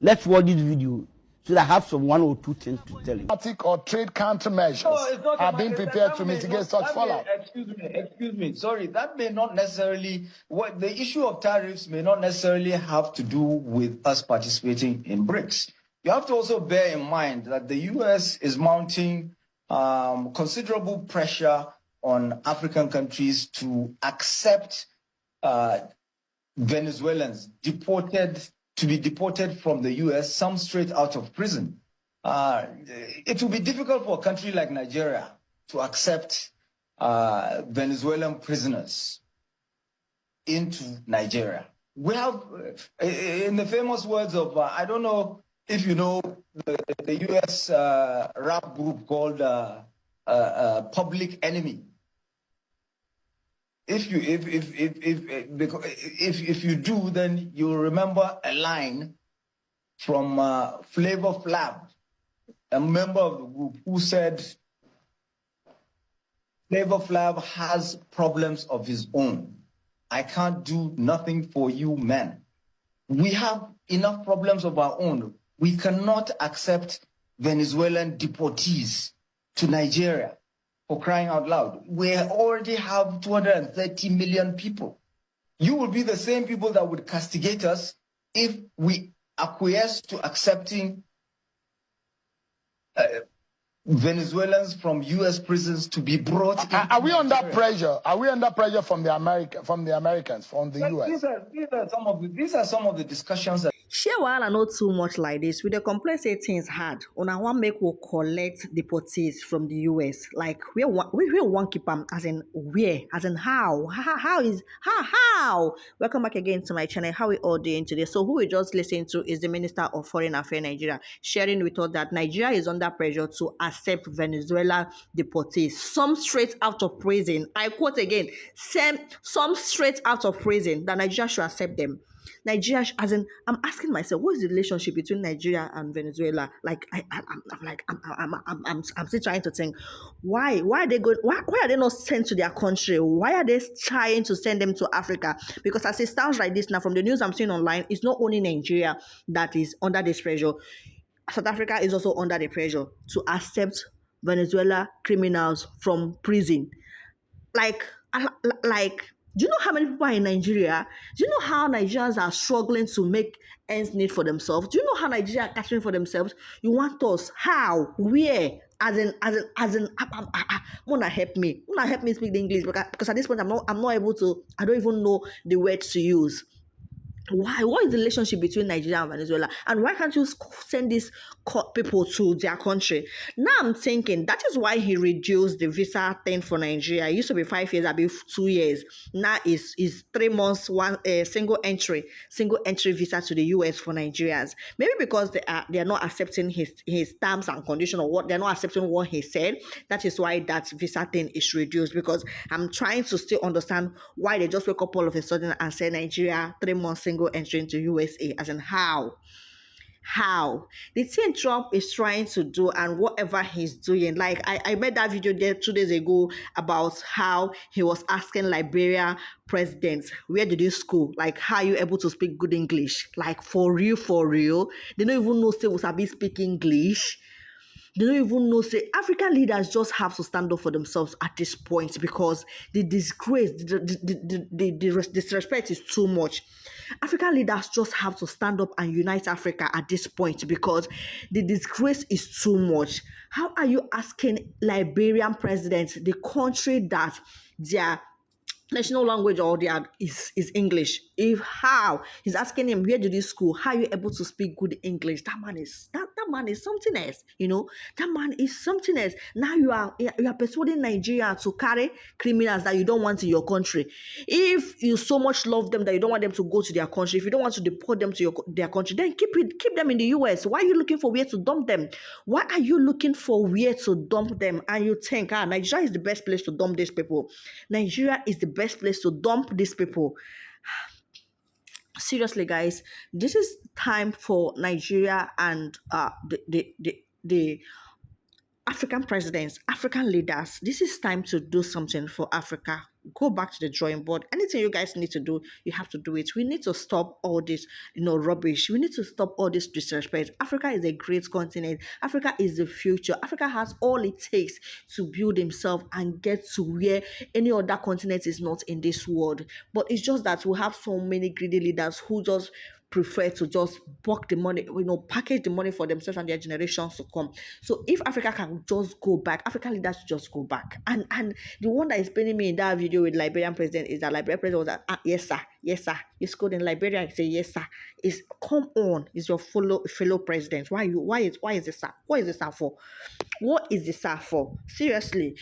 Let's watch this video so that I have some 1 or 2 things to tell you. Or trade countermeasures are being prepared to mitigate such fallout. Excuse me. Sorry, that may not necessarily. What the issue of tariffs may not necessarily have to do with us participating in BRICS. You have to also bear in mind that the U.S. is mounting considerable pressure on African countries to accept Venezuelans to be deported from the U.S., some straight out of prison. It will be difficult for a country like Nigeria to accept Venezuelan prisoners into Nigeria. We have, in the famous words of, I don't know if you know the U.S. rap group called Public Enemy. If you do, then you'll remember a line from Flavor Flav, a member of the group, who said, Flavor Flav has problems of his own. I can't do nothing for you, men. We have enough problems of our own. We cannot accept Venezuelan deportees to Nigeria, for crying out loud. We already have 230 million people. You will be the same people that would castigate us if we acquiesce to accepting Venezuelans from U.S. prisons to be brought in. Are we under pressure? Are we under pressure from the Americans, from the U.S.? These are some of the discussions that. Share wahala not too much like this. We dey complain say things hard. Una wan make we collect deportees from the US. Like we want keep them as in where? As in how? How? Welcome back again to my channel. How we all doing today? So who we just listened to is the Minister of Foreign Affairs Nigeria, sharing with us that Nigeria is under pressure to accept Venezuela deportees. Some straight out of prison. I quote again, some straight out of prison, that Nigeria should accept them. Nigeria, as in, I'm asking myself, what is the relationship between Nigeria and Venezuela? Like, I'm still trying to think, why are they going? Why are they not sent to their country? Why are they trying to send them to Africa? Because as it stands like this now, from the news I'm seeing online, it's not only Nigeria that is under this pressure. South Africa is also under the pressure to accept Venezuela criminals from prison. Like. Do you know how many people are in Nigeria? Do you know how Nigerians are struggling to make ends meet for themselves? Do you know how Nigeria are catching for themselves? You want us? How? Where? As in, wanna help me speak the English, because at this point I'm not able to. I don't even know the words to use. Why? What is the relationship between Nigeria and Venezuela? And why can't you send these people to their country? Now I'm thinking that is why he reduced the visa thing for Nigeria. It used to be 5 years, I'll be 2 years. Now is 3 months, one single entry visa to the US for Nigerians. Maybe because they are not accepting his terms and conditions, or what they're not accepting what he said. That is why that visa thing is reduced. Because I'm trying to still understand why they just wake up all of a sudden and say Nigeria 3 months single entry into USA, as in how the thing Trump is trying to do and whatever he's doing. Like I made that video there 2 days ago about how he was asking Liberia president, where did you school? Like, how are you able to speak good English? Like, for real, they don't even know say we sabi speak English. They don't even know, say, African leaders just have to stand up for themselves at this point, because the disgrace, the disrespect is too much. African leaders just have to stand up and unite Africa at this point, because the disgrace is too much. How are you asking Liberian president, the country that their national language or their is English? If how he's asking him, where did you school? How are you able to speak good English? That man is something else. That man is something else. Now you are persuading Nigeria to carry criminals that you don't want in your country. If you so much love them that you don't want them to go to their country, if you don't want to deport them to their country, then keep them in the US. Why are you looking for where to dump them? Why are you looking for where to dump them? And you think, Nigeria is the best place to dump these people. Nigeria is the best place to dump these people. Seriously, guys, this is time for Nigeria and the African presidents, African leaders. This is time to do something for Africa. go back to the drawing board. Anything you guys need to do, you have to do it. We need to stop all this, rubbish. We need to stop all this disrespect. Africa is a great continent. Africa is the future. Africa has all it takes to build himself and get to where any other continent is not in this world. But it's just that we have so many greedy leaders who just prefer to just buck the money, package the money for themselves and their generations to come. So if Africa can just go back, African leaders just go back. And the one that is paining me in that video with Liberian president is that Liberian president was like, yes sir, yes sir. You scored in Liberia, I say yes sir. Is come on, is your fellow president. Why is this sir? What is this sir for? What is this sir for? Seriously.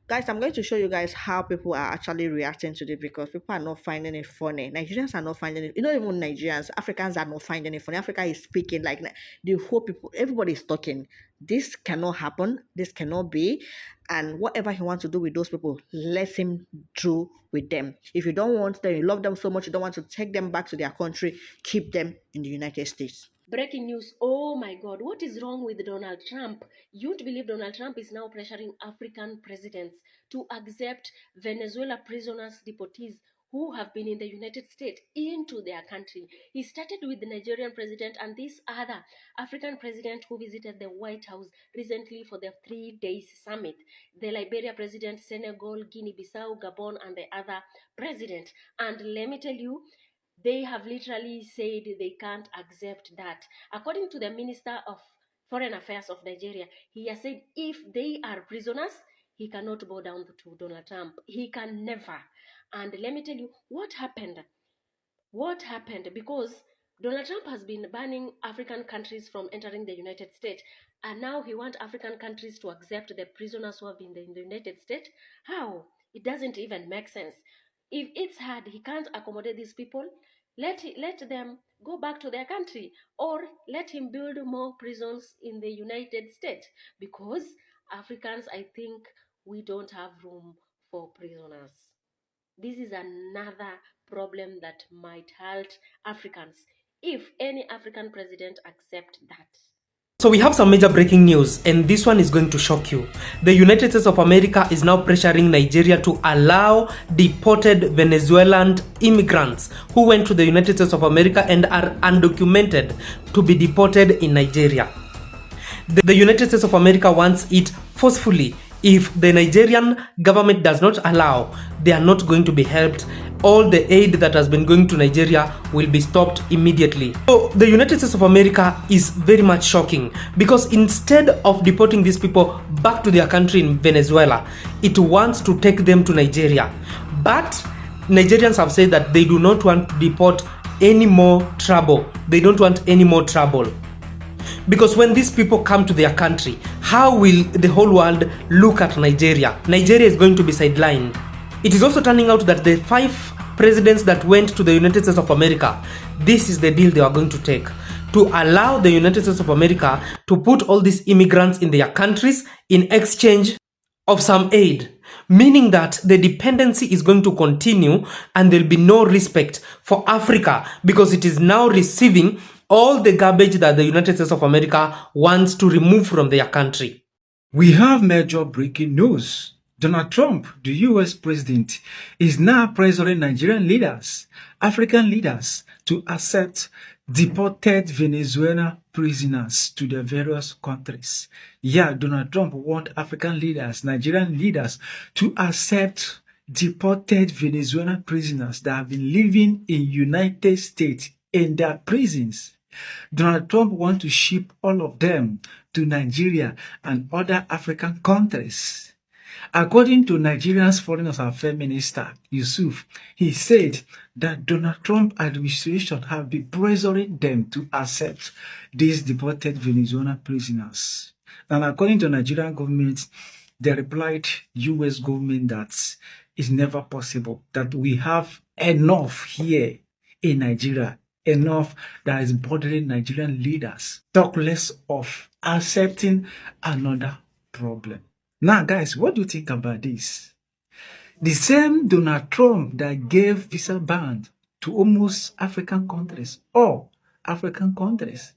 Guys, I'm going to show you guys how people are actually reacting to this because people are not finding it funny. Nigerians are not finding it. Not even Nigerians. Africans are not finding it funny. Africa is speaking like the whole people. Everybody is talking. This cannot happen. This cannot be. And whatever he wants to do with those people, let him do with them. If you don't want them, you love them so much, you don't want to take them back to their country, keep them in the United States. Breaking news. Oh my God, what is wrong with Donald Trump? You'd believe Donald Trump is now pressuring African presidents to accept Venezuela prisoners, deportees who have been in the United States into their country. He started with the Nigerian president and this other African president who visited the White House recently for the 3-day summit. The Liberia president, Senegal, Guinea-Bissau, Gabon, and the other president. And let me tell you, they have literally said they can't accept that. According to the Minister of Foreign Affairs of Nigeria, he has said if they are prisoners, he cannot bow down to Donald Trump. He can never. And let me tell you what happened. What happened? Because Donald Trump has been banning African countries from entering the United States. And now he wants African countries to accept the prisoners who have been in the United States. How? It doesn't even make sense. If it's hard, he can't accommodate these people. Let them go back to their country, or let him build more prisons in the United States, because Africans, I think, we don't have room for prisoners. This is another problem that might hurt Africans if any African president accept that. So we have some major breaking news, and this one is going to shock you. The United States of America is now pressuring Nigeria to allow deported Venezuelan immigrants who went to the United States of America and are undocumented to be deported in Nigeria. The United States of America wants it forcefully. If the Nigerian government does not allow, they are not going to be helped. All the aid that has been going to Nigeria will be stopped immediately. So the United States of America is very much shocking, because instead of deporting these people back to their country in Venezuela, it wants to take them to Nigeria. But Nigerians have said that they do not want to deport any more trouble. They don't want any more trouble. Because when these people come to their country, how will the whole world look at Nigeria? Nigeria is going to be sidelined. It is also turning out that the 5 presidents that went to the United States of America, this is the deal they are going to take. To allow the United States of America to put all these immigrants in their countries in exchange of some aid. Meaning that the dependency is going to continue and there will be no respect for Africa, because it is now receiving all the garbage that the United States of America wants to remove from their country. We have major breaking news. Donald Trump, the US president, is now pressuring Nigerian leaders, African leaders, to accept deported Venezuelan prisoners to their various countries. Yeah, Donald Trump wants African leaders, Nigerian leaders, to accept deported Venezuelan prisoners that have been living in United States in their prisons. Donald Trump wants to ship all of them to Nigeria and other African countries. According to Nigeria's Foreign Affairs Minister, Yusuf, he said that Donald Trump administration have been pressuring them to accept these deported Venezuelan prisoners. And according to Nigerian government, they replied US government that it's never possible, that we have enough here in Nigeria, enough that is bothering Nigerian leaders. Talk less of accepting another problem. Now, guys, what do you think about this? The same Donald Trump that gave visa ban to almost African countries, all African countries,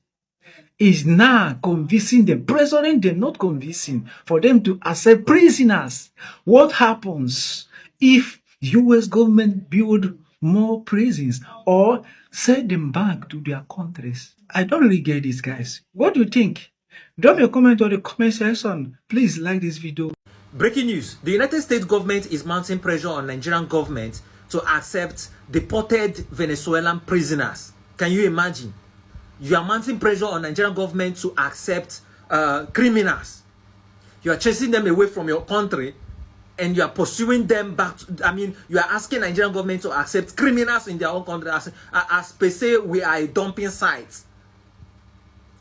is now convincing them, pressuring them, not convincing, for them to accept prisoners. What happens if US government build more prisons or send them back to their countries? I don't really get this, guys. What do you think? Drop your comment on the comment section. Please like this video. Breaking news. The United States government is mounting pressure on Nigerian government to accept deported Venezuelan prisoners. Can you imagine? You are mounting pressure on Nigerian government to accept criminals. You are chasing them away from your country and you are pursuing them back to, you are asking Nigerian government to accept criminals in their own country as per se we are a dumping site.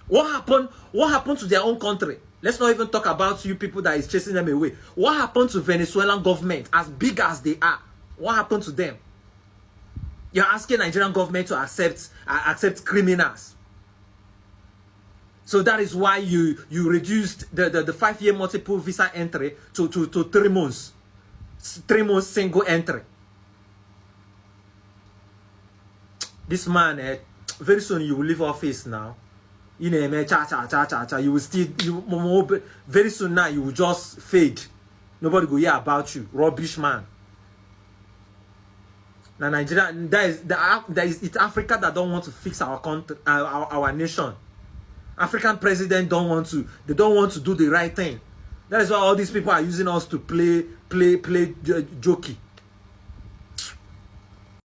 What happened to their own country? Let's not even talk about you people that is chasing them away. What happened to Venezuelan government, as big as they are? What happened to them? You're asking Nigerian government to accept criminals. So that is why you reduced the 5-year multiple visa entry to 3 months. 3 months single entry. This man, very soon you will leave office now. You know, you will still, very soon now you will just fade. Nobody will hear about you. Rubbish man. Now Nigeria, it's Africa that don't want to fix our country, our nation. African president don't want to do the right thing. That is why all these people are using us to play jokey.